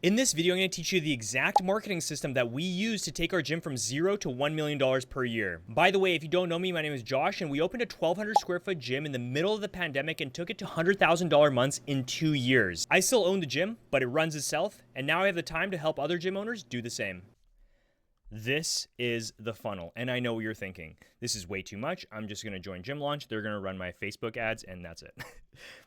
In this video, I'm going to teach you the exact marketing system that we use to take our gym from $0 to $1 million per year. By the way, if you don't know me, my name is Josh, and we opened a 1,200 square foot gym in the middle of the pandemic and took it to $100,000 months in 2 years. I still own the gym, but it runs itself, and now I have the time to help other gym owners do the same. This is the funnel, and I know what you're thinking. This is way too much. I'm just going to join Gym Launch. They're going to run my Facebook ads, and that's it.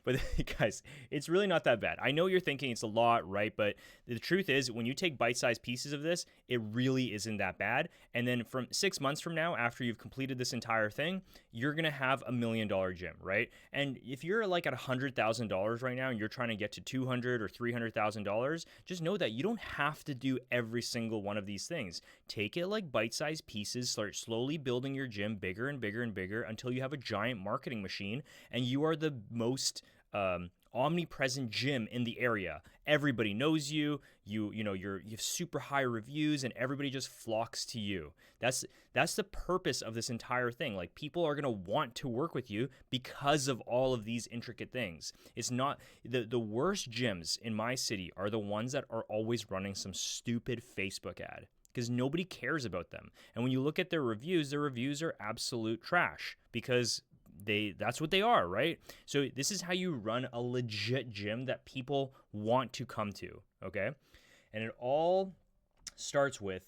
But guys, it's really not that bad. I know you're thinking it's a lot, right? But the truth is, when you take bite-sized pieces of this, it really isn't that bad. And then from 6 months from now, after you've completed this entire thing, you're going to have $1 million gym, right? And if you're like at $100,000 right now and you're trying to get to $200,000 or $300,000, just know that you don't have to do every single one of these things. Take it like bite-sized pieces, start slowly building your gym bigger and bigger and bigger until you have a giant marketing machine and you are the most omnipresent gym in the area. Everybody knows you. You have super high reviews and everybody just flocks to you. That's the purpose of this entire thing. Like, people are going to want to work with you because of all of these intricate things. It's not the worst gyms in my city are the ones that are always running some stupid Facebook ad, because nobody cares about them. And when you look at their reviews are absolute trash because that's what they are, right? So this is how you run a legit gym that people want to come to, okay? And it all starts with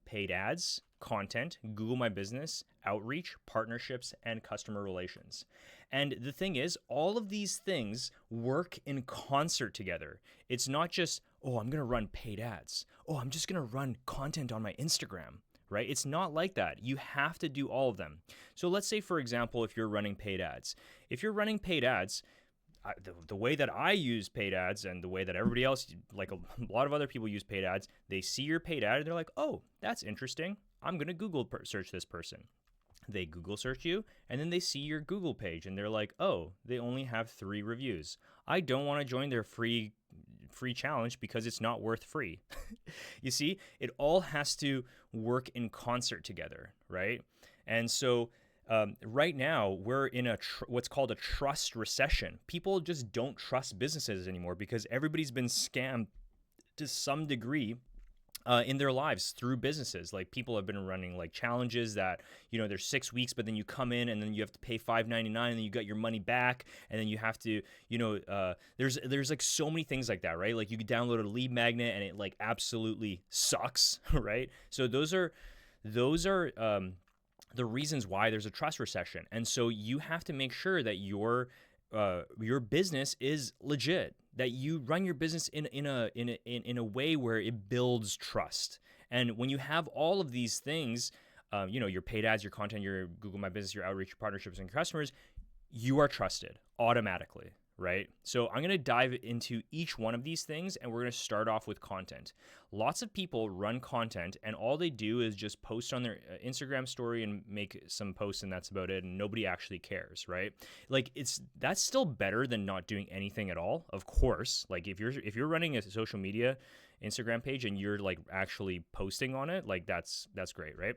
paid ads, content, Google My Business, outreach, partnerships, and customer relations. And the thing is, all of these things work in concert together. It's not just, oh, I'm going to run paid ads. Oh, I'm just going to run content on my Instagram, right? It's not like that. You have to do all of them. So let's say, for example, if you're running paid ads. If you're running paid ads, the way that I use paid ads and the way that everybody else, like a lot of other people use paid ads, they see your paid ad and they're like, oh, that's interesting. I'm going to Google search this person. They Google search you, and then they see your Google page, and they're like, oh, they only have 3 reviews. I don't want to join their free challenge because it's not worth free. You see, it all has to work in concert together, right? And so right now, we're in what's called a trust recession. People just don't trust businesses anymore because everybody's been scammed to some degree in their lives through businesses. Like, people have been running like challenges that, they're 6 weeks, but then you come in and then you have to pay $5.99 and then you got your money back, and then you have to, there's like so many things like that, right? Like, you could download a lead magnet and it like absolutely sucks, right? So those are the reasons why there's a trust recession. And so you have to make sure that your business is legit, that you run your business in a way where it builds trust. And when you have all of these things, your paid ads, your content, your Google My Business, your outreach, your partnerships, and your customers, you are trusted automatically, right? So I'm going to dive into each one of these things, and we're going to start off with content. Lots of people run content, and all they do is just post on their Instagram story and make some posts, and that's about it, and nobody actually cares, right? Like, that's still better than not doing anything at all, of course. Like, if you're running a social media Instagram page and you're like actually posting on it, like that's great, right?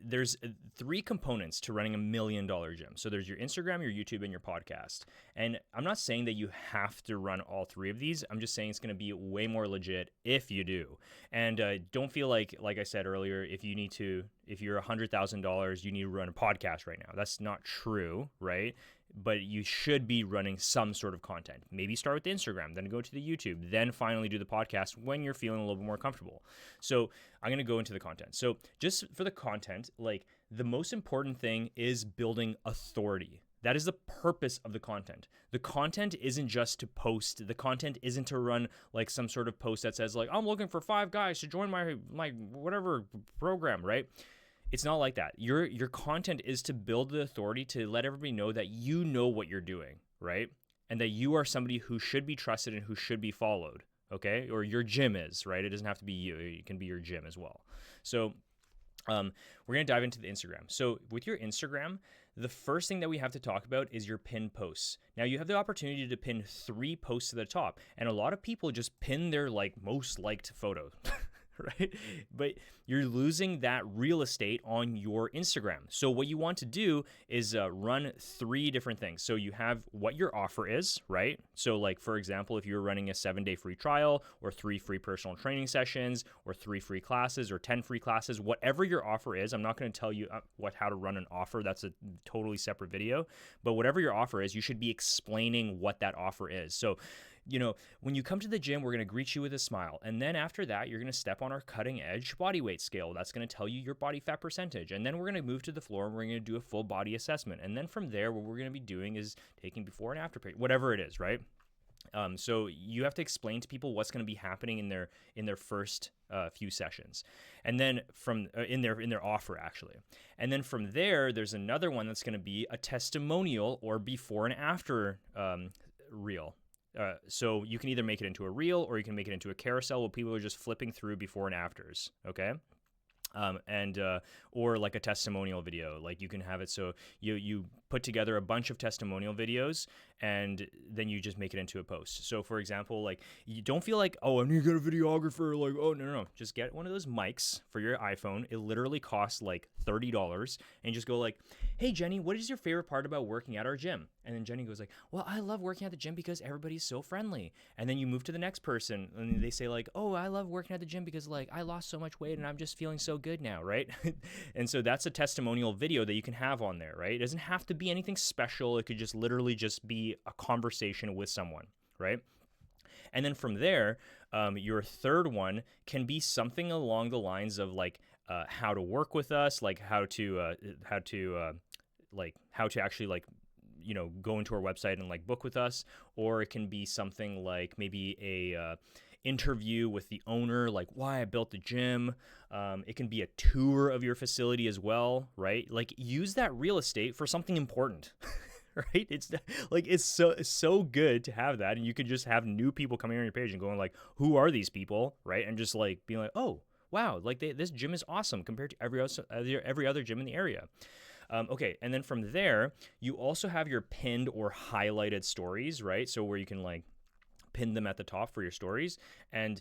There's 3 components to running $1 million gym. So there's your Instagram, your YouTube, and your podcast. And I'm not saying that you have to run all 3 of these. I'm just saying it's going to be way more legit if you do. And don't feel like I said earlier, if you're $100,000, you need to run a podcast right now. That's not true, right? But you should be running some sort of content. Maybe start with Instagram, then go to the YouTube, then finally do the podcast when you're feeling a little bit more comfortable. So I'm going to go into the content. So just for the content, like, the most important thing is building authority. That is the purpose of the content. The content isn't just to post. The content isn't to run like some sort of post that says like, I'm looking for 5 guys to join my whatever program, right? It's not like that. Your content is to build the authority to let everybody know that you know what you're doing, right? And that you are somebody who should be trusted and who should be followed, okay? Or your gym is, right? It doesn't have to be you. It can be your gym as well. So we're going to dive into the Instagram. So with your Instagram, the first thing that we have to talk about is your pinned posts. Now, you have the opportunity to pin 3 posts to the top, and a lot of people just pin their like most liked photo. right? But you're losing that real estate on your Instagram. So what you want to do is run 3 different things. So you have what your offer is, right? So like, for example, if you're running a 7-day free trial or 3 free personal training sessions or 3 free classes or 10 free classes, whatever your offer is, I'm not going to tell you how to run an offer. That's a totally separate video. But whatever your offer is, you should be explaining what that offer is. So, when you come to the gym, we're going to greet you with a smile. And then after that, you're going to step on our cutting edge body weight scale. That's going to tell you your body fat percentage. And then we're going to move to the floor and we're going to do a full body assessment. And then from there, what we're going to be doing is taking before and after pictures, whatever it is, right? So you have to explain to people what's going to be happening in their first few sessions, and then from in their offer actually, and then from there, there's another one that's going to be a testimonial or before and after reel. So you can either make it into a reel or you can make it into a carousel where people are just flipping through before and afters. Okay. Or like a testimonial video, like you can have it so you put together a bunch of testimonial videos and then you just make it into a post. So for example, like you don't feel like, oh, I need to get a videographer, like, oh, no, just get one of those mics for your iPhone. It literally costs like $30 and just go like, hey Jenny, what is your favorite part about working at our gym? And then Jenny goes like, well, I love working at the gym because everybody's so friendly. And then you move to the next person and they say like, oh, I love working at the gym because like I lost so much weight and I'm just feeling so good now, right? And so that's a testimonial video that you can have on there, right? It doesn't have to be anything special. It could just literally just be a conversation with someone, right? And then from there, your third one can be something along the lines of like how to work with us, like how to actually like go into our website and like book with us, or it can be something like maybe a interview with the owner, like why I built the gym. It can be a tour of your facility as well, right? Like use that real estate for something important. Right? It's like it's so good to have that, and you could just have new people coming on your page and going like, who are these people, right? And just like being like, oh wow, like this gym is awesome compared to every other gym in the area. Okay, and then from there, you also have your pinned or highlighted stories, right? So where you can like pin them at the top for your stories, and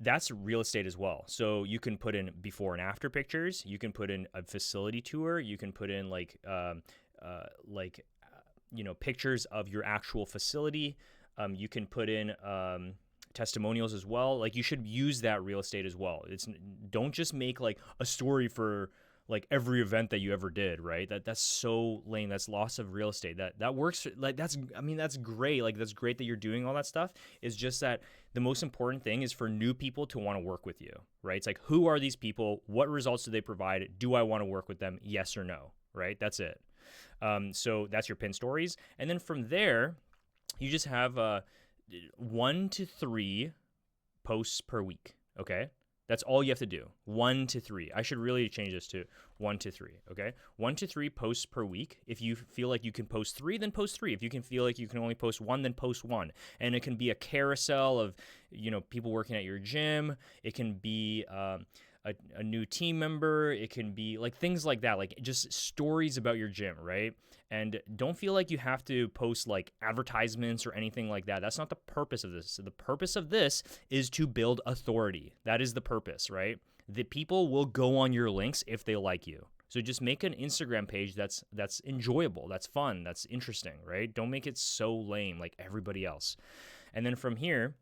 that's real estate as well. So you can put in before and after pictures. You can put in a facility tour. You can put in pictures of your actual facility. You can put in testimonials as well. Like you should use that real estate as well. Don't just make like a story for like every event that you ever did, right? That's so lame. That's loss of real estate. That works. Like that's great. Like that's great that you're doing all that stuff. It's just that the most important thing is for new people to want to work with you, right? It's like, who are these people? What results do they provide? Do I want to work with them? Yes or no, right? That's it. So that's your pin stories. And then from there, you just have 1 to 3 posts per week, okay? That's all you have to do, 1 to 3. I should really change this to 1 to 3, okay? 1 to 3 posts per week. If you feel like you can post 3, then post 3. If you can feel like you can only post 1, then post 1. And it can be a carousel of, people working at your gym. It can be a new team member. It can be like things like that, like just stories about your gym, right? And don't feel like you have to post like advertisements or anything like that. That's not the purpose of this. So the purpose of this is to build authority. That is the purpose, right? The people will go on your links if they like you. So just make an Instagram page that's enjoyable, that's fun, that's interesting, right? Don't make it so lame like everybody else. And then from here,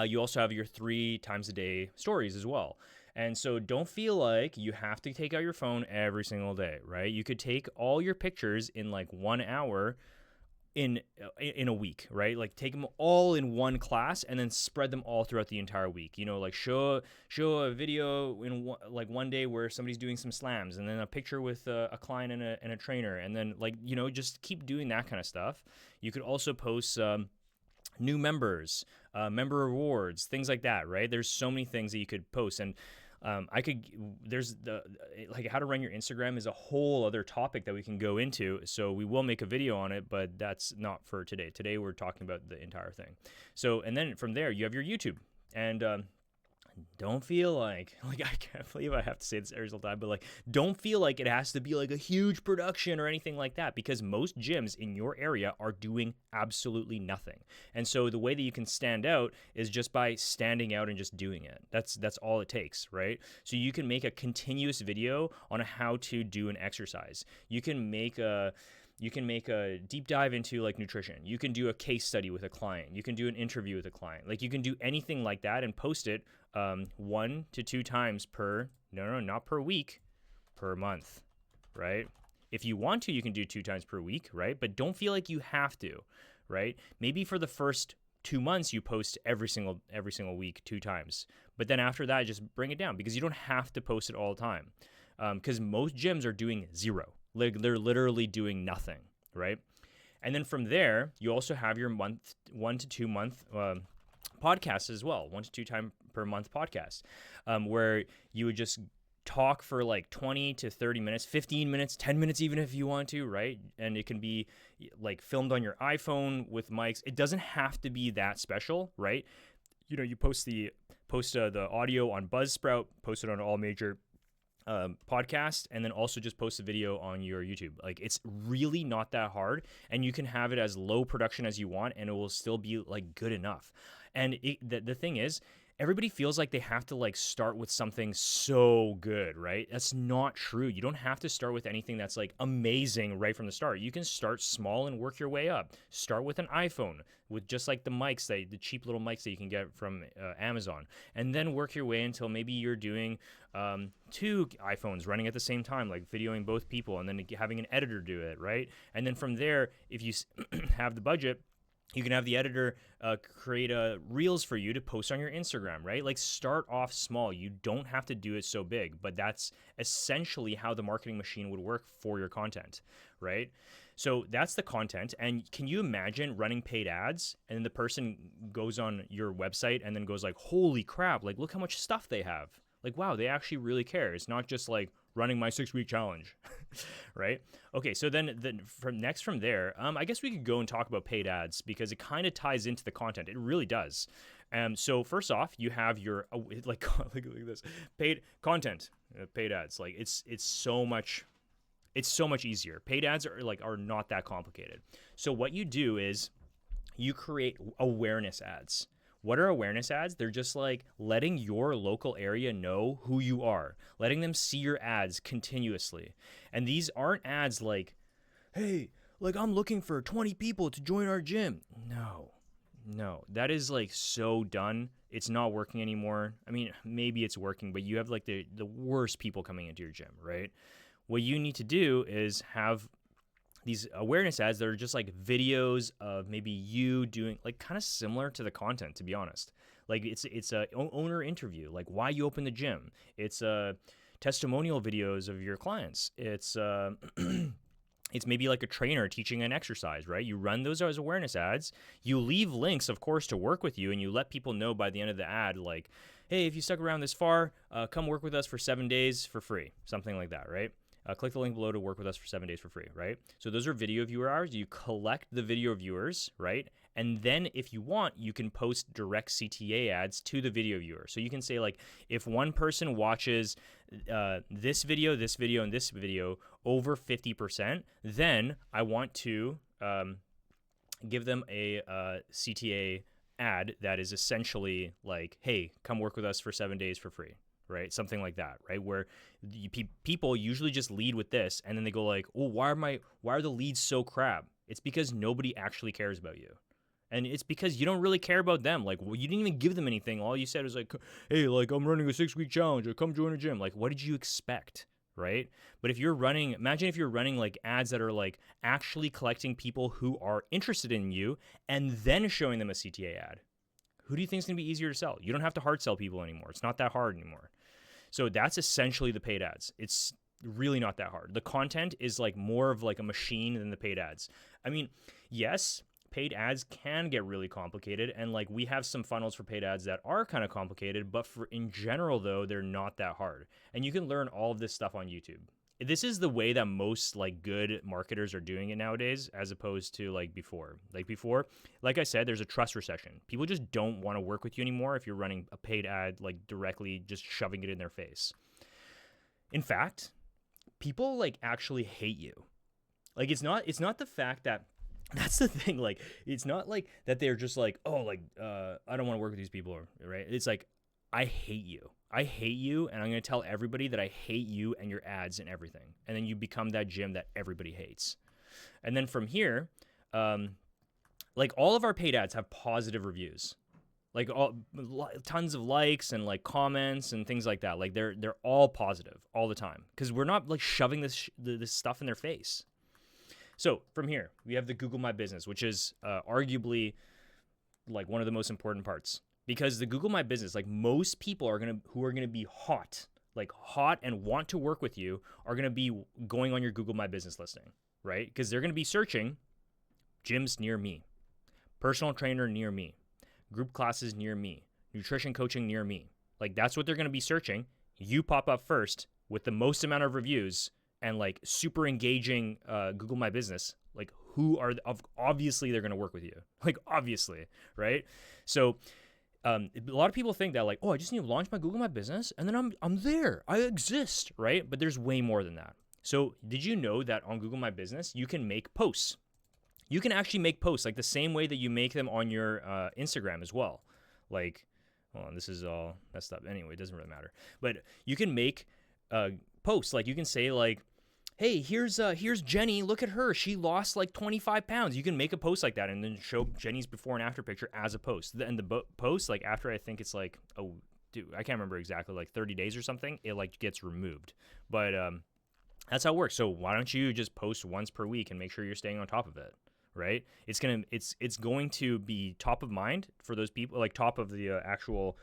you also have your 3 times a day stories as well. And so don't feel like you have to take out your phone every single day, right? You could take all your pictures in like 1 hour in a week, right? Like take them all in one class and then spread them all throughout the entire week. Like show a video in one day where somebody's doing some slams, and then a picture with a client and a trainer, and then just keep doing that kind of stuff. You could also post new members, member rewards, things like that, right? There's so many things that you could post, and there's how to run your Instagram is a whole other topic that we can go into. So we will make a video on it, but that's not for today. Today we're talking about the entire thing. So, and then from there you have your YouTube, and don't feel like I can't believe I have to say this every single time, but like, don't feel like it has to be like a huge production or anything like that, because most gyms in your area are doing absolutely nothing. And so the way that you can stand out is just by standing out and just doing it. That's all it takes, right? So you can make a continuous video on how to do an exercise. You can make a deep dive into like nutrition. You can do a case study with a client. You can do an interview with a client. Like, you can do anything like that and post it 1 to 2 times not per week, per month, right? If you want to, you can do 2 times per week, right? But don't feel like you have to, right? Maybe for the first 2 months you post every single week 2 times. But then after that, just bring it down, because you don't have to post it all the time. Because most gyms are doing zero. Like, they're literally doing nothing, right? And then from there, you also have your 1 to 2 month podcasts as well, 1 to 2 time per month podcast, where you would just talk for like 20 to 30 minutes, 15 minutes, 10 minutes even if you want to, right? And it can be like filmed on your iPhone with mics. It doesn't have to be that special, right? You know, you post the audio on Buzzsprout, post it on all major podcast, and then also just post a video on your YouTube. Like, it's really not that hard, and you can have it as low production as you want, and it will still be like good enough. And the thing is, everybody feels like they have to like start with something so good, right? That's not true. You don't have to start with anything that's like amazing right from the start. You can start small and work your way up. Start with an iPhone with just like the cheap little mics that you can get from Amazon, and then work your way until maybe you're doing 2 iPhones running at the same time, like videoing both people, and then having an editor do it, right? And then from there, if you have the budget, you can have the editor create reels for you to post on your Instagram, right? Like, start off small. You don't have to do it so big, but that's essentially how the marketing machine would work for your content, right? So that's the content. And can you imagine running paid ads, and then the person goes on your website and then goes like, holy crap, like, look how much stuff they have. Like, wow, they actually really care. It's not just like running my 6-week challenge, right? Okay, so then from there, I guess we could go and talk about paid ads, because it kind of ties into the content. It really does. So first off, you have your look at this, paid content, paid ads. Like, it's so much easier. Paid ads are not that complicated. So what you do is you create awareness ads. What are awareness ads? They're just like letting your local area know who you are, letting them see your ads continuously. And these aren't ads like, hey, like, I'm looking for 20 people to join our gym. No, that is like so done. It's not working anymore. I mean, maybe it's working, but you have like the worst people coming into your gym, right? What you need to do is have these awareness ads that are just like videos of maybe you doing, like, kind of similar to the content, to be honest. Like, it's a owner interview, like why you open the gym. It's testimonial videos of your clients. It's it's maybe like a trainer teaching an exercise, right? You run those as awareness ads. You leave links, of course, to work with you, and you let people know by the end of the ad, like, hey, if you stuck around this far, come work with us for 7 days for free, something like that, right? Click the link below to work with us for 7 days for free, right? So those are video viewer hours. You collect the video viewers, right? And then if you want, you can post direct CTA ads to the video viewer. So you can say, like, if one person watches this video, and this video over 50%, then I want to give them a CTA ad that is essentially like, hey, come work with us for 7 days for free. Right? Something like that, right? Where people usually just lead with this, and then they go like, oh, why are the leads so crap? It's because nobody actually cares about you. And it's because you don't really care about them. Like, well, you didn't even give them anything. All you said was like, hey, like, I'm running a 6-week challenge, or come join a gym. Like, what did you expect? Right? But if you're running, imagine if you're running like ads that are like actually collecting people who are interested in you and then showing them a CTA ad. Who do you think is going to be easier to sell? You don't have to hard sell people anymore. It's not that hard anymore. So that's essentially the paid ads. It's really not that hard. The content is like more of like a machine than the paid ads. I mean, yes, paid ads can get really complicated, and like we have some funnels for paid ads that are kind of complicated, but in general though, they're not that hard. And you can learn all of this stuff on YouTube. this is the way that most like good marketers are doing it nowadays, as opposed to like before. Like I said, there's a trust recession. People just don't want to work with you anymore if you're running a paid ad like directly just shoving it in their face. In fact, people like actually hate you. Like it's not the fact that that's the thing. Like it's not like that they're just like, oh, like I don't want to work with these people, right? It's like I hate you. I hate you, and I'm going to tell everybody that I hate you and your ads and everything. And then you become that gym that everybody hates. And then from here, like all of our paid ads have positive reviews. Like tons of likes and like comments and things like that. Like they're all positive all the time because we're not like shoving this stuff in their face. So from here, we have the Google My Business, which is arguably like one of the most important parts. Because the Google My Business, like most people who are gonna be hot and want to work with you are gonna be going on your Google My Business listing, right? Because they're gonna be searching gyms near me, personal trainer near me, group classes near me, nutrition coaching near me. Like that's what they're gonna be searching. You pop up first with the most amount of reviews and like super engaging Google My Business. Like obviously they're gonna work with you. Like obviously, right? So. A lot of people think that like, oh, I just need to launch my Google My Business and then I'm there. I exist, right? But there's way more than that. So did you know that on Google My Business, you can make posts? You can actually make posts like the same way that you make them on your Instagram as well. Like, well, this is all messed up. Anyway, it doesn't really matter. But you can make posts. Like you can say like, hey, here's Jenny. Look at her. She lost like 25 pounds. You can make a post like that and then show Jenny's before and after picture as a post. And the post, like after I think it's like, oh, dude, I can't remember exactly, like 30 days or something, it like gets removed. But that's how it works. So why don't you just post once per week and make sure you're staying on top of it, right? It's going to be top of mind for those people, like top of the actual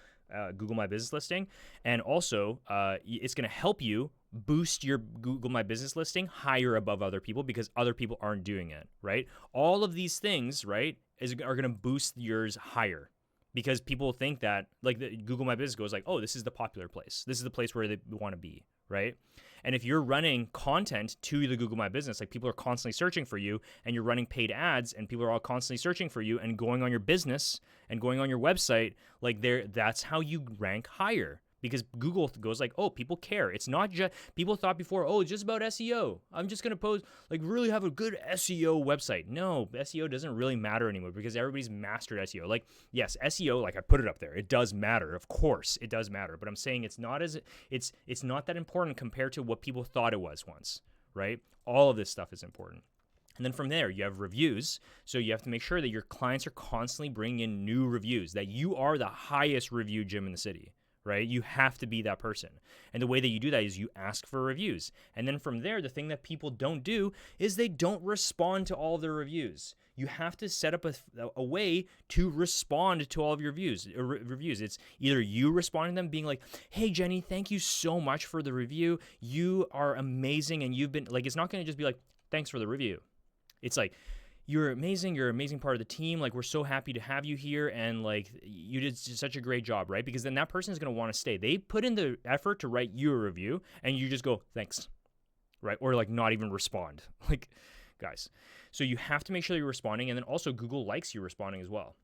Google My Business listing. And also it's going to help you boost your Google My Business listing higher above other people because other people aren't doing it, right? All of these things, right, are going to boost yours higher because people think that like the Google My Business goes like, oh, this is the popular place. This is the place where they want to be, right? And if you're running content to the Google My Business, like people are constantly searching for you and you're running paid ads and people are all constantly searching for you and going on your business and going on your website, like that's how you rank higher. Because Google goes like, oh, people care. It's not just, people thought before, oh, it's just about SEO. I'm just going to post, like really have a good SEO website. No, SEO doesn't really matter anymore because everybody's mastered SEO. Like, yes, SEO, like I put it up there. It does matter. Of course, it does matter. But I'm saying it's not that important compared to what people thought it was once, right? All of this stuff is important. And then from there, you have reviews. So you have to make sure that your clients are constantly bringing in new reviews, that you are the highest reviewed gym in the city. Right? You have to be that person. And the way that you do that is you ask for reviews. And then from there, the thing that people don't do is they don't respond to all of their reviews. You have to set up a way to respond to all of your reviews. It's either you responding to them being like, hey, Jenny, thank you so much for the review. You are amazing. And you've been like, it's not going to just be like, thanks for the review. It's like, you're amazing. You're an amazing part of the team. Like, we're so happy to have you here. And like, you did such a great job, right? Because then that person is going to want to stay. They put in the effort to write you a review and you just go, thanks, right? Or like not even respond. Like, guys. So you have to make sure you're responding. And then also Google likes you responding as well.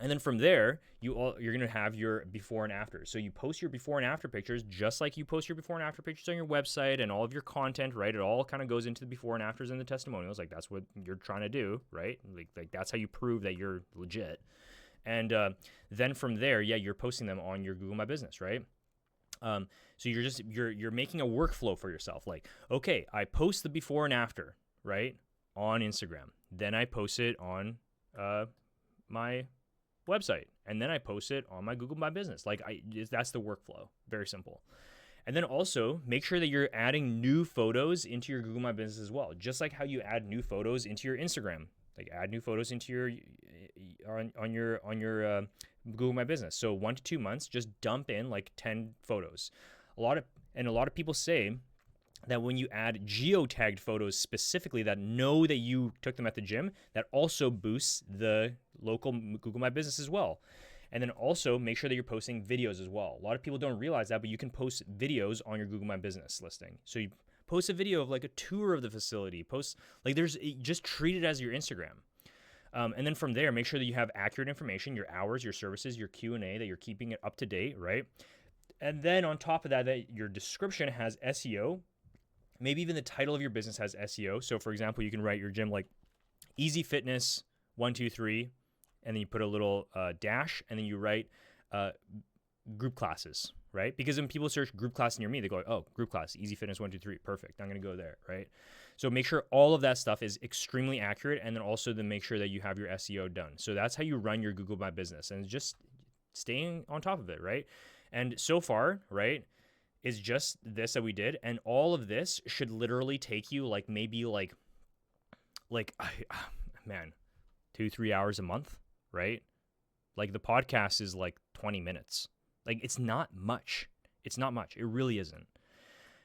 And then from there, you're going to have your before and after. So you post your before and after pictures just like you post your before and after pictures on your website and all of your content, right? It all kind of goes into the before and afters and the testimonials. Like that's what you're trying to do, right? Like that's how you prove that you're legit. And then from there, yeah, you're posting them on your Google My Business, right? So you're making a workflow for yourself. Like, okay, I post the before and after, right, on Instagram. Then I post it on my website, and then I post it on my Google My Business. Like that's the workflow. Very simple. And then also make sure that you're adding new photos into your Google My Business as well. Just like how you add new photos into your Instagram. Like add new photos into your on your Google My Business. So 1 to 2 months, just dump in like 10 photos. A lot of people say that when you add geotagged photos specifically that know that you took them at the gym, that also boosts the local Google My Business as well. And then also make sure that you're posting videos as well. A lot of people don't realize that, but you can post videos on your Google My Business listing. So you post a video of like a tour of the facility. Post like just treat it as your Instagram. And then from there, make sure that you have accurate information, your hours, your services, your Q&A, that you're keeping it up to date, right? And then on top of that, that your description has SEO. Maybe even the title of your business has SEO. So for example, you can write your gym like Easy Fitness 123, and then you put a little dash, and then you write group classes, right? Because when people search group class near me, they go, oh, group class, Easy Fitness 123, perfect. I'm going to go there, right? So make sure all of that stuff is extremely accurate, and then also to make sure that you have your SEO done. So that's how you run your Google My Business, and just staying on top of it, right? And so far, right, is just this that we did, and all of this should literally take you like maybe like man, 2-3 hours a month, right? Like the podcast is like 20 minutes. Like it's not much. It's not much. It really isn't.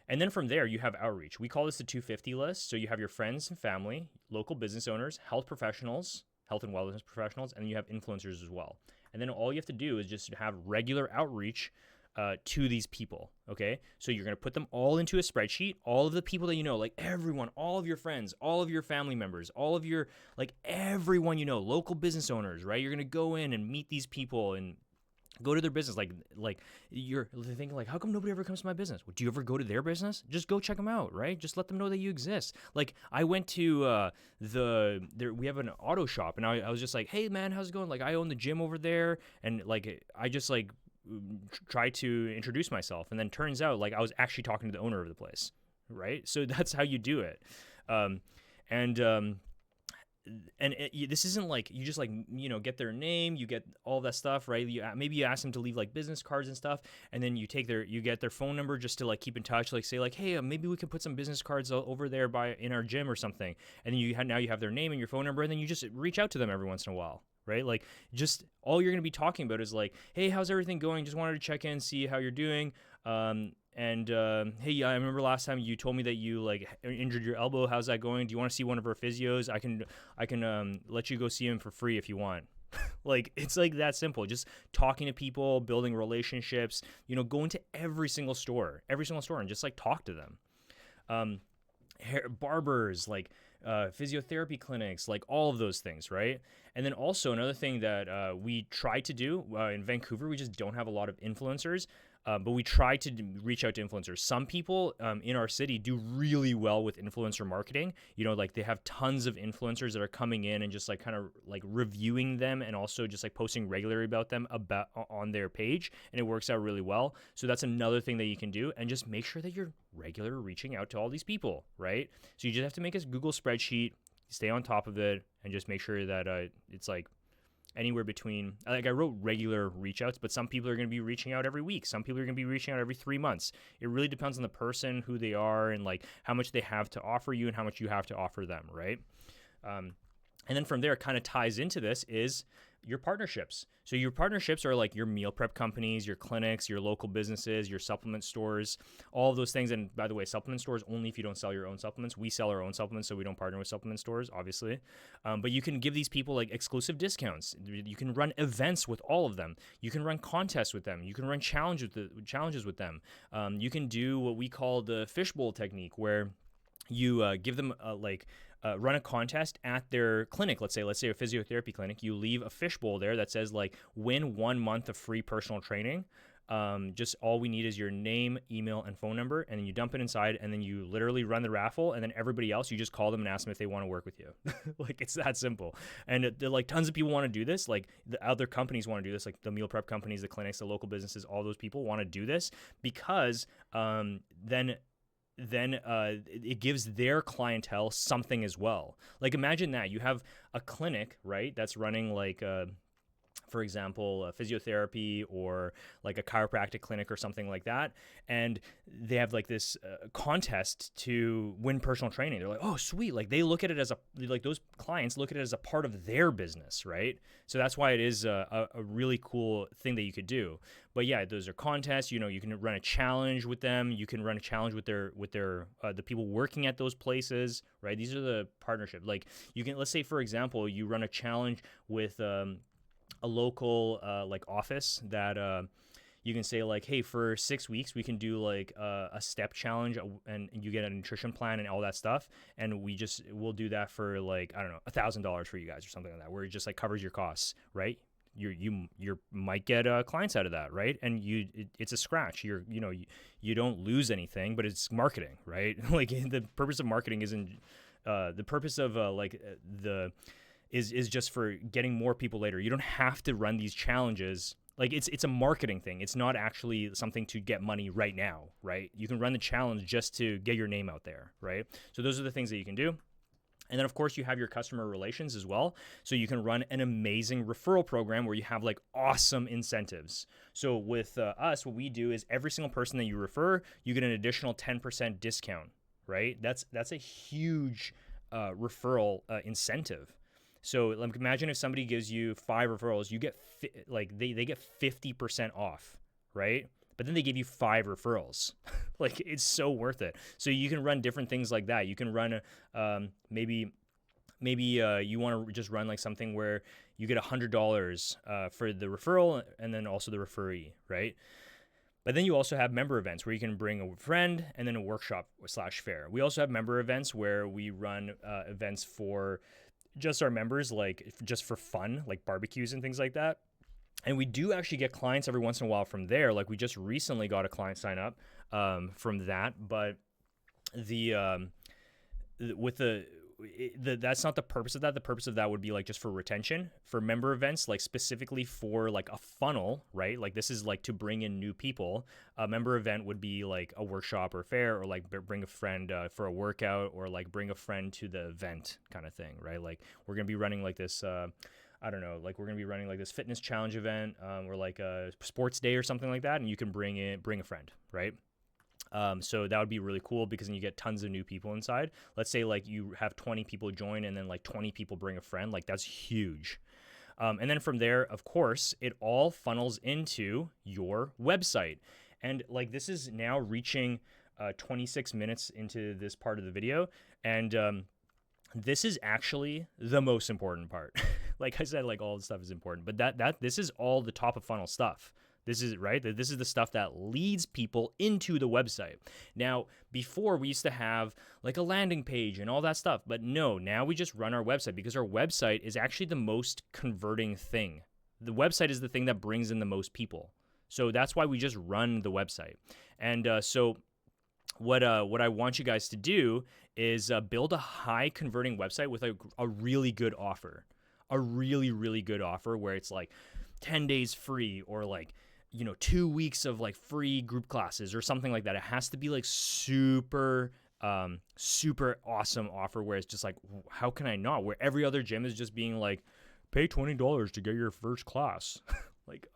And then from there, you have outreach. We call this the 250 list. So you have your friends and family, local business owners, health professionals, health and wellness professionals, and you have influencers as well. And then all you have to do is just have regular outreach to these people, okay? So you're going to put them all into a spreadsheet, all of the people that you know, like everyone, all of your friends, all of your family members, all of your, like everyone you know, local business owners, right? You're going to go in and meet these people and go to their business. Like you're thinking like, how come nobody ever comes to my business? Well, do you ever go to their business? Just go check them out, right? Just let them know that you exist. Like I went to we have an auto shop, and I was just like, hey man, how's it going? Like I own the gym over there, and like I just like try to introduce myself, and then turns out like I was actually talking to the owner of the place, right? So that's how you do it. This isn't like you just like, you know, get their name, you get all that stuff, right? Maybe you ask them to leave like business cards and stuff, and then you get their phone number just to like keep in touch, like say like, hey, maybe we can put some business cards over there in our gym or something, and then now you have their name and your phone number, and then you just reach out to them every once in a while, right? Like just all you're going to be talking about is like, hey, how's everything going? Just wanted to check in, see how you're doing. Hey, I remember last time you told me that you like injured your elbow. How's that going? Do you want to see one of our physios? I can let you go see him for free if you want. Like it's like that simple. Just talking to people, building relationships, you know, going to every single store and just like talk to them. Barbers, like physiotherapy clinics, like all of those things, right? And then also another thing that we try to do in Vancouver, we just don't have a lot of influencers. But we try to reach out to influencers. Some people in our city do really well with influencer marketing. You know, like they have tons of influencers that are coming in and just like kind of like reviewing them, and also just like posting regularly about them on their page, and it works out really well. So that's another thing that you can do, and just make sure that you're regular reaching out to all these people, right? So you just have to make a Google spreadsheet, stay on top of it, and just make sure that it's like anywhere between, like I wrote regular reach outs, but some people are going to be reaching out every week. Some people are going to be reaching out every 3 months. It really depends on the person, who they are, and like how much they have to offer you and how much you have to offer them, right? And then from there, it kind of ties into this is your partnerships. So your partnerships are like your meal prep companies, your clinics, your local businesses, your supplement stores, all of those things. And by the way, supplement stores only if you don't sell your own supplements. We sell our own supplements, so we don't partner with supplement stores, obviously. But you can give these people like exclusive discounts. You can run events with all of them. You can run contests with them. You can run challenges with them. You can do what we call the fishbowl technique, where you give them run a contest at their clinic. Let's say a physiotherapy clinic. You leave a fishbowl there that says like, win 1 month of free personal training. Just all we need is your name, email, and phone number, and then you dump it inside, and then you literally run the raffle, and then everybody else, you just call them and ask them if they want to work with you. Like it's that simple. And like tons of people want to do this. Like the other companies want to do this, like the meal prep companies, the clinics, the local businesses, all those people want to do this because then it gives their clientele something as well. Like imagine that you have a clinic, right, that's running like for example, physiotherapy or like a chiropractic clinic or something like that, and they have like this contest to win personal training. They're like, oh sweet, like they look at it as those clients look at it as a part of their business, right? So that's why it is a really cool thing that you could do. But yeah, those are contests. You know, you can run a challenge with them. You can run a challenge with their the people working at those places, right? These are the partnerships. Like you can, let's say for example, you run a challenge with a local like office that you can say like, hey, for 6 weeks we can do like a step challenge, and you get a nutrition plan and all that stuff, and we'll do that for like, I don't know, $1,000 for you guys or something like that, where it just like covers your costs, right? You might get clients out of that, right? And it's a scratch. You don't lose anything, but it's marketing, right? Like the purpose of marketing isn't the purpose of is just for getting more people later. You don't have to run these challenges. Like it's a marketing thing. It's not actually something to get money right now, right? You can run the challenge just to get your name out there, right? So those are the things that you can do. And then, of course, you have your customer relations as well. So you can run an amazing referral program where you have like awesome incentives. So with us, what we do is every single person that you refer, you get an additional 10% discount, right? That's a huge referral incentive. So like, imagine if somebody gives you 5 referrals, you get they get 50% off, right? But then they give you 5 referrals. Like it's so worth it. So you can run different things like that. You can run maybe you want to just run like something where you get $100 for the referral and then also the referee, right? But then you also have member events where you can bring a friend and then a workshop / fair. We also have member events where we run events for just our members, like just for fun, like barbecues and things like that. And we do actually get clients every once in a while from there. Like we just recently got a client sign up from that, but that's not the purpose of that. The purpose of that would be like just for retention, for member events, like specifically for like a funnel, right? Like this is like to bring in new people. A member event would be like a workshop or fair, or like bring a friend for a workout, or like bring a friend to the event kind of thing, right? Like we're going to be running like this, I don't know, like we're going to be running like this fitness challenge event or like a sports day or something like that. And you can bring a friend, right? So that would be really cool because then you get tons of new people inside. Let's say like you have 20 people join and then like 20 people bring a friend. Like that's huge. And then from there, of course, it all funnels into your website. And like this is now reaching 26 minutes into this part of the video. And this is actually the most important part. Like I said, like all the stuff is important, but this is all the top of funnel stuff. This is right. This is the stuff that leads people into the website. Now, before we used to have like a landing page and all that stuff, but no, now we just run our website because our website is actually the most converting thing. The website is the thing that brings in the most people. So that's why we just run the website. And so what I want you guys to do is build a high converting website with a really good offer, a really, really good offer where it's like 10 days free or like, 2 weeks of like free group classes or something like that. It has to be like super awesome offer where it's just like, how can I not? Where every other gym is just being like, pay $20 to get your first class. Like,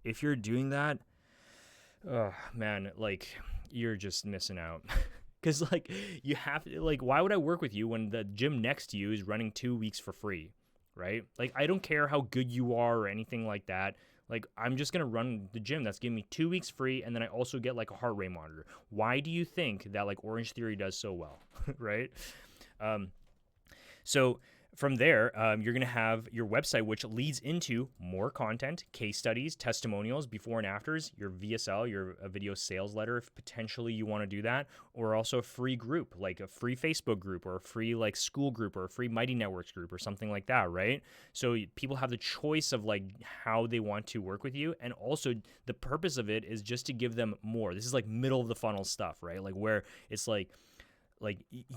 if you're doing that, man, like you're just missing out. Because like you have to, like, why would I work with you when the gym next to you is running 2 weeks for free, right? Like, I don't care how good you are or anything like that. Like, I'm just going to run the gym that's giving me 2 weeks free, and then I also get like a heart rate monitor. Why do you think that like Orange Theory does so well, right? So from there, you're going to have your website, which leads into more content, case studies, testimonials, before and afters, your VSL, your video sales letter, if potentially you want to do that, or also a free group, like a free Facebook group or a free like school group or a free Mighty Networks group or something like that, right? So people have the choice of like how they want to work with you. And also the purpose of it is just to give them more. This is like middle of the funnel stuff, right? Like where it's like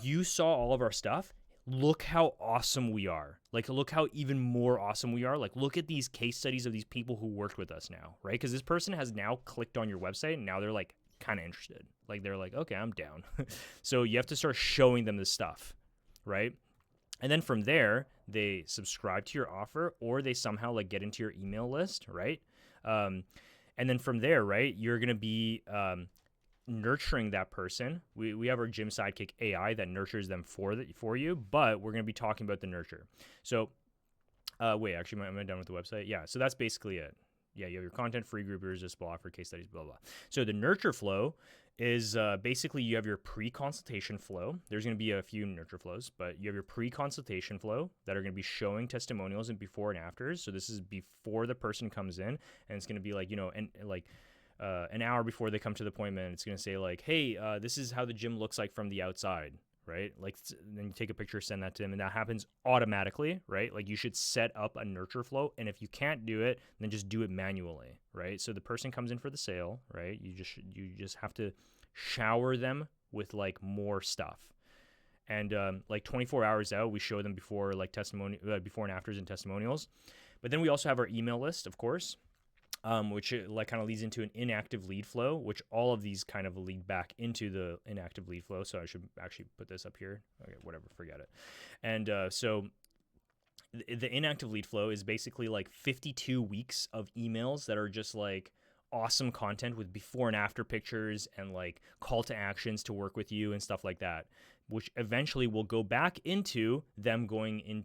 you saw all of our stuff. Look how awesome we are. Like, look how even more awesome we are. Like, look at these case studies of these people who worked with us now, right? Because this person has now clicked on your website and now they're like kind of interested. Like, they're like, okay, I'm down. So you have to start showing them this stuff, right? And then from there, they subscribe to your offer or they somehow like get into your email list, right? And then from there, right, you're going to be nurturing that person. We have our Gym Sidekick AI that nurtures them for you, but we're going to be talking about the nurture. So wait, actually, am I done with the website? Yeah, so that's basically it. Yeah, you have your content, free group, irresistible offer, case studies, blah, blah. So the nurture flow is basically you have your pre-consultation flow. There's going to be a few nurture flows, but you have your pre-consultation flow that are going to be showing testimonials and before and afters. So this is before the person comes in, and it's going to be like, and like, an hour before they come to the appointment, it's going to say like, hey, this is how the gym looks like from the outside, right? Like, then you take a picture, send that to them, and that happens automatically, right? Like, you should set up a nurture flow, and if you can't do it, then just do it manually, right? So the person comes in for the sale, right? You just have to shower them with like more stuff. And like 24 hours out, we show them before before and afters and testimonials. But then we also have our email list, of course, which like kind of leads into an inactive lead flow, which all of these kind of lead back into the inactive lead flow. So I should actually put this up here. Okay, whatever, forget it. And so the inactive lead flow is basically like 52 weeks of emails that are just like awesome content with before and after pictures and like call to actions to work with you and stuff like that, which eventually will go back into them going in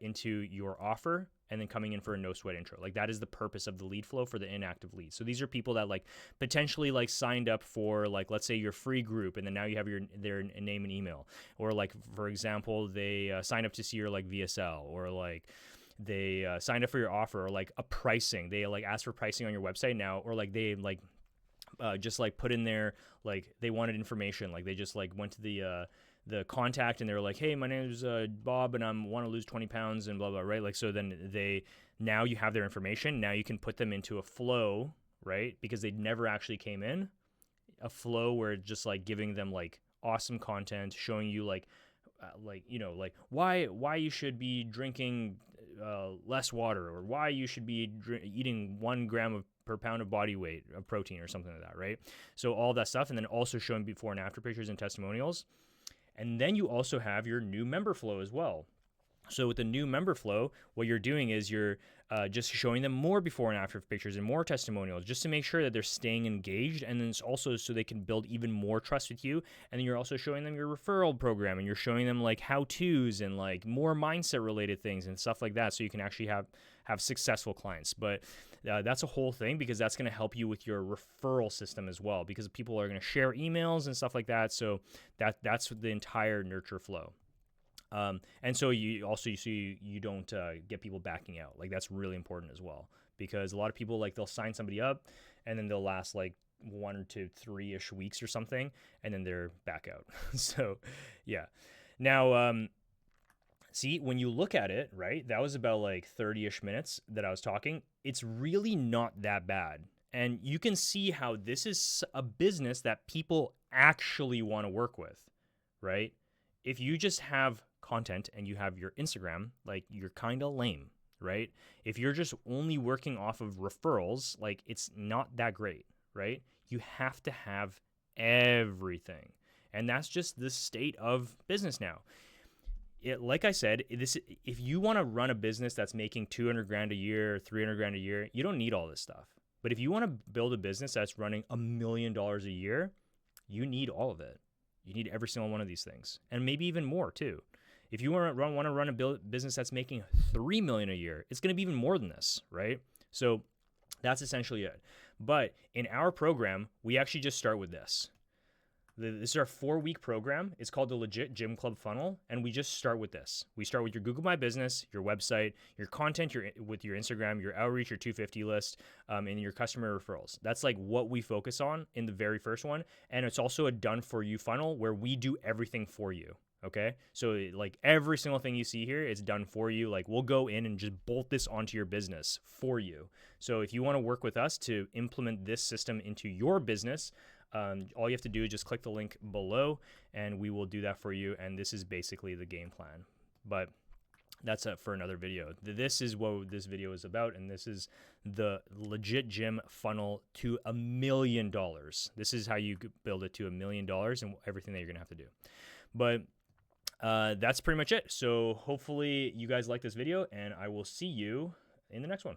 into your offer and then coming in for a no sweat intro. Like, that is the purpose of the lead flow for the inactive leads. So these are people that like potentially like signed up for like, let's say your free group, and then now you have their name and email, or like, for example, they signed up to see your like VSL, or like they signed up for your offer, or like a pricing. They like asked for pricing on your website now, or like they like just like put in there, like they wanted information. Like they just like went to the contact and they were like, hey, my name is Bob and I want to lose 20 pounds and blah, blah, right? Like, so then now you have their information. Now you can put them into a flow, right? Because they never actually came in. A flow where it's just like giving them like awesome content, showing you like why you should be drinking less water, or why you should be eating 1 gram per pound of body weight of protein or something like that, right? So all that stuff, and then also showing before and after pictures and testimonials. And then you also have your new member flow as well. So with the new member flow, what you're doing is you're just showing them more before and after pictures and more testimonials, just to make sure that they're staying engaged, and then it's also so they can build even more trust with you. And then you're also showing them your referral program, and you're showing them like how-tos and like more mindset related things and stuff like that, so you can actually have successful clients. But that's a whole thing, because that's going to help you with your referral system as well, because people are going to share emails and stuff like that. So that's the entire nurture flow. And so you don't get people backing out. Like, that's really important as well, because a lot of people, like, they'll sign somebody up and then they'll last like 1 to 3-ish weeks or something, and then they're back out. So yeah. Now, see, when you look at it, right, that was about like 30-ish minutes that I was talking. It's really not that bad. And you can see how this is a business that people actually want to work with, right? If you just have content and you have your Instagram, like, you're kind of lame, right? If you're just only working off of referrals, like, it's not that great, right? You have to have everything. And that's just the state of business now. Like I said, if you want to run a business that's making 200 grand a year, 300 grand a year, you don't need all this stuff. But if you want to build a business that's running $1 million a year, you need all of it. You need every single one of these things, and maybe even more too. If you want to run a business that's making $3 million a year, it's going to be even more than this, right? So that's essentially it. But in our program, we actually just start with this. This is our 4-week program. It's called the Legit Gym Club Funnel, and we just start with this. We start with your Google My Business, your website, your content, with your Instagram, your outreach, your 250 list, and your customer referrals. That's like what we focus on in the very first one, and it's also a done-for-you funnel where we do everything for you, okay? So like every single thing you see here is done for you. Like, we'll go in and just bolt this onto your business for you. So if you want to work with us to implement this system into your business, all you have to do is just click the link below and we will do that for you. And this is basically the game plan, but that's for another video. This is what this video is about. And this is the Legit Gym funnel to $1 million. This is how you build it to $1 million and everything that you're going to have to do. But that's pretty much it. So hopefully you guys like this video, and I will see you in the next one.